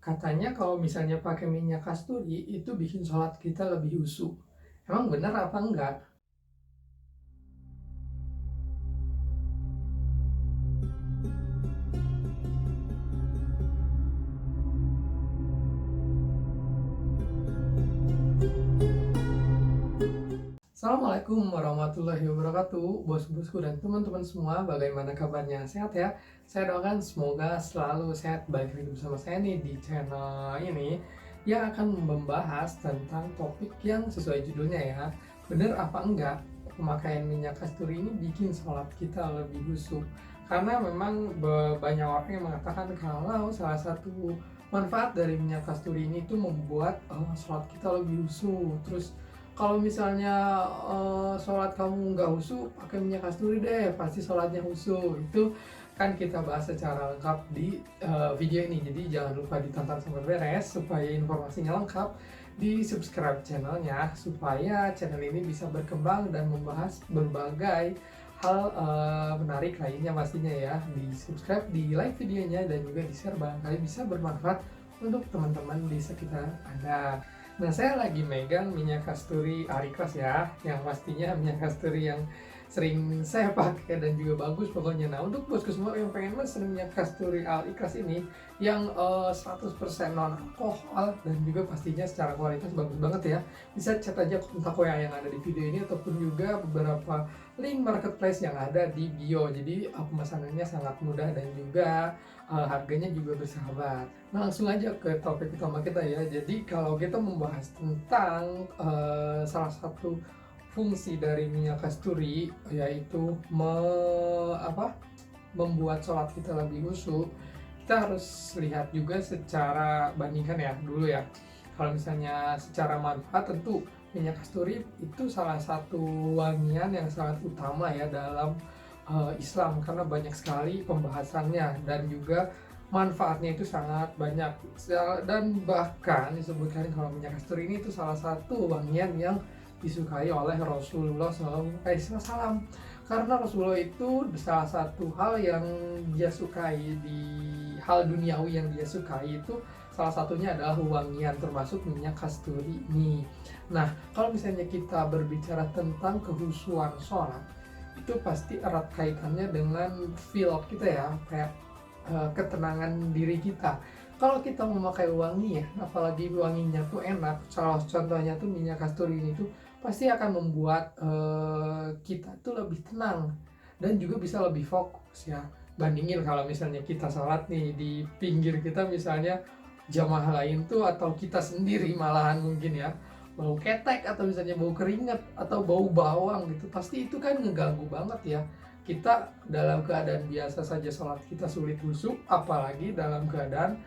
Katanya kalau misalnya pakai minyak kasturi itu bikin sholat kita lebih husu. Emang bener apa enggak? Assalamualaikum warahmatullahi wabarakatuh, bos-bosku dan teman-teman semua. Bagaimana kabarnya? Sehat ya? Saya doakan semoga selalu sehat. Balik lagi bersama saya nih di channel ini yang akan membahas tentang topik yang sesuai judulnya ya. Bener apa enggak pemakaian minyak kasturi ini bikin sholat kita lebih khusyuk? Karena memang banyak orang yang mengatakan kalau salah satu manfaat dari minyak kasturi ini tuh membuat sholat kita lebih khusyuk. Terus kalau misalnya sholat kamu nggak husu, pakai minyak kasturi deh, pasti sholatnya husu. Itu kan kita bahas secara lengkap di video ini. Jadi jangan lupa ditonton sampai beres supaya informasinya lengkap. Di subscribe channelnya supaya channel ini bisa berkembang dan membahas berbagai hal menarik lainnya pastinya ya. Di subscribe, di like videonya, dan juga di share barangkali bisa bermanfaat untuk teman-teman di sekitar Anda. Nah, saya lagi megang minyak kasturi Ariklas ya, yang pastinya minyak kasturi yang sering saya pakai dan juga bagus pokoknya. Nah, untuk bosku semua yang pengen mesen minyak kasturi Ariklas ini yang 100% non alkohol dan juga pastinya secara kualitas bagus banget ya, bisa chat aja kontak WA yang ada di video ini ataupun juga beberapa link marketplace yang ada di bio. Jadi pemesanannya sangat mudah dan juga harganya juga bersahabat. Nah, langsung aja ke topik utama kita ya. Jadi kalau kita membahas tentang salah satu fungsi dari minyak kasturi, yaitu membuat sholat kita lebih khusyuk, kita harus lihat juga secara bandingkan ya dulu ya. Kalau misalnya secara manfaat, tentu minyak kasturi itu salah satu wangian yang sangat utama ya dalam Islam, karena banyak sekali pembahasannya dan juga manfaatnya itu sangat banyak. Dan bahkan disebutkan kalau minyak kasturi ini itu salah satu wangian yang disukai oleh Rasulullah SAW, karena Rasulullah itu salah satu hal yang dia sukai, di hal duniawi yang dia sukai itu salah satunya adalah wangian, termasuk minyak kasturi ini. Nah, kalau misalnya kita berbicara tentang kehusuan sholat, itu pasti erat kaitannya dengan feel kita ya, kayak ketenangan diri kita. Kalau kita memakai wangi ya, apalagi wanginya tuh enak, salah contohnya tuh minyak kasturi ini tuh pasti akan membuat kita tuh lebih tenang dan juga bisa lebih fokus ya. Bandingin kalau misalnya kita sholat nih, di pinggir kita misalnya jamaah lain tuh atau kita sendiri malahan mungkin ya, bau ketek atau misalnya bau keringat atau bau bawang gitu, pasti itu kan ngeganggu banget ya. Kita dalam keadaan biasa saja sholat kita sulit khusyuk, apalagi dalam keadaan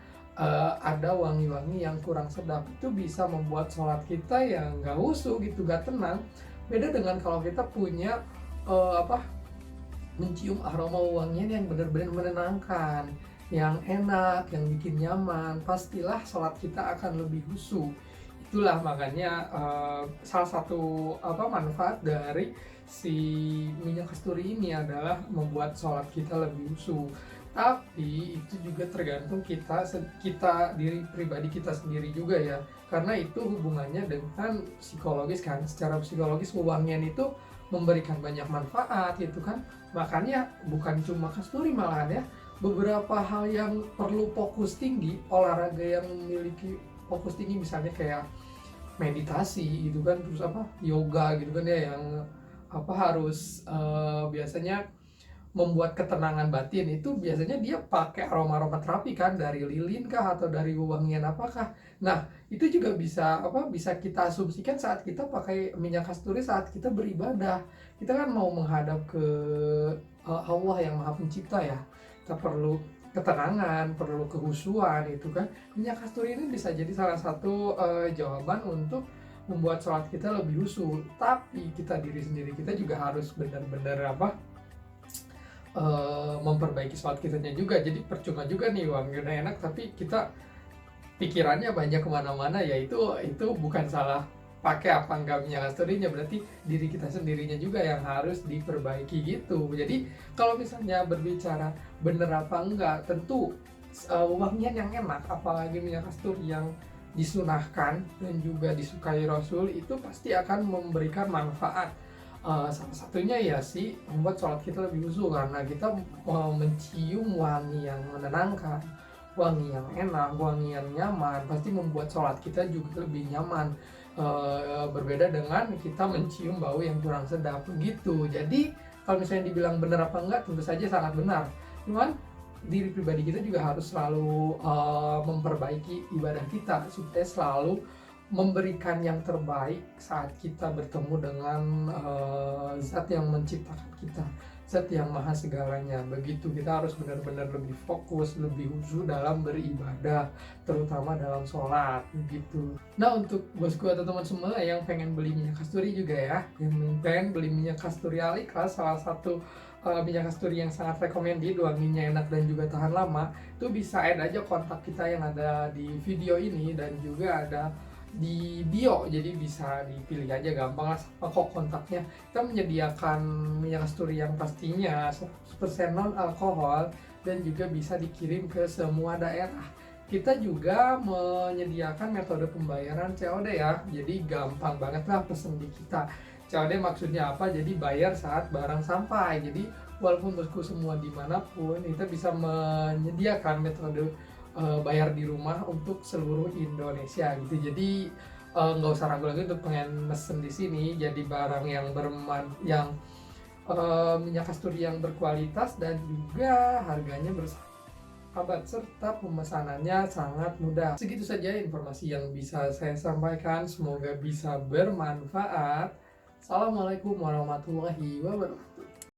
ada wangi-wangi yang kurang sedap, itu bisa membuat sholat kita yang nggak khusyuk gitu, nggak tenang. Beda dengan kalau kita punya mencium aroma wangian yang benar-benar menenangkan, yang enak, yang bikin nyaman, pastilah sholat kita akan lebih khusyuk. Itulah makanya salah satu manfaat dari si minyak kasturi ini adalah membuat sholat kita lebih khusyuk. Tapi itu juga tergantung kita diri pribadi kita sendiri juga ya, karena itu hubungannya dengan psikologis kan. Secara psikologis wangian itu memberikan banyak manfaat gitu kan. Makanya bukan cuma kasturi, malahan ya beberapa hal yang perlu fokus tinggi, olahraga yang memiliki fokus tinggi misalnya kayak meditasi gitu kan, terus yoga gitu kan ya, yang harus biasanya membuat ketenangan batin, itu biasanya dia pakai aroma-aroma terapi kan, dari lilin kah atau dari wangian apakah. Nah, itu juga bisa kita asumsikan saat kita pakai minyak kasturi saat kita beribadah. Kita kan mau menghadap ke Allah yang Maha Pencipta ya. Kita perlu ketenangan, perlu kehusuan itu kan. Minyak kasturi ini bisa jadi salah satu jawaban untuk membuat sholat kita lebih khusyuk. Tapi kita diri sendiri kita juga harus benar-benar memperbaiki sholat kitanya juga. Jadi percuma juga nih wanginya enak tapi kita pikirannya banyak kemana-mana, ya itu bukan salah pakai apa enggak minyak kasturinya, berarti diri kita sendirinya juga yang harus diperbaiki gitu. Jadi kalau misalnya berbicara bener apa enggak, tentu wangian yang enak, apalagi minyak kasturi yang disunahkan dan juga disukai Rasul, itu pasti akan memberikan manfaat. Salah satunya ya sih membuat sholat kita lebih khusyuk karena kita mencium wangi yang menenangkan, wangi yang enak, wangi yang nyaman, pasti membuat sholat kita juga lebih nyaman. Berbeda dengan kita mencium bau yang kurang sedap begitu. Jadi kalau misalnya dibilang benar apa enggak, tentu saja sangat benar. Cuman diri pribadi kita juga harus selalu memperbaiki ibadah kita supaya selalu memberikan yang terbaik saat kita bertemu dengan zat yang menciptakan kita, zat yang maha segalanya. Begitu, kita harus benar-benar lebih fokus, lebih khusyuk dalam beribadah, terutama dalam sholat begitu. Nah, untuk bosku atau teman semua yang pengen beli minyak kasturi juga ya, yang pengen beli minyak kasturi Al-Ikhlas, salah satu minyak kasturi yang sangat recommended, wanginya enak dan juga tahan lama, itu bisa add aja kontak kita yang ada di video ini dan juga ada di bio, jadi bisa dipilih aja, gampang lah kok kontaknya. Kita menyediakan minyak kasturi yang pastinya 100% non alkohol dan juga bisa dikirim ke semua daerah. Kita juga menyediakan metode pembayaran COD ya, jadi gampang banget lah pesen di kita. COD maksudnya apa? Jadi bayar saat barang sampai. Jadi walaupun bosku semua dimanapun, kita bisa menyediakan metode bayar di rumah untuk seluruh Indonesia gitu. Jadi nggak usah ragu lagi untuk pengen mesen di sini. Jadi barang yang minyak kasturi yang berkualitas dan juga harganya bersahabat serta pemesanannya sangat mudah. Segitu saja informasi yang bisa saya sampaikan, semoga bisa bermanfaat. Assalamualaikum warahmatullahi wabarakatuh.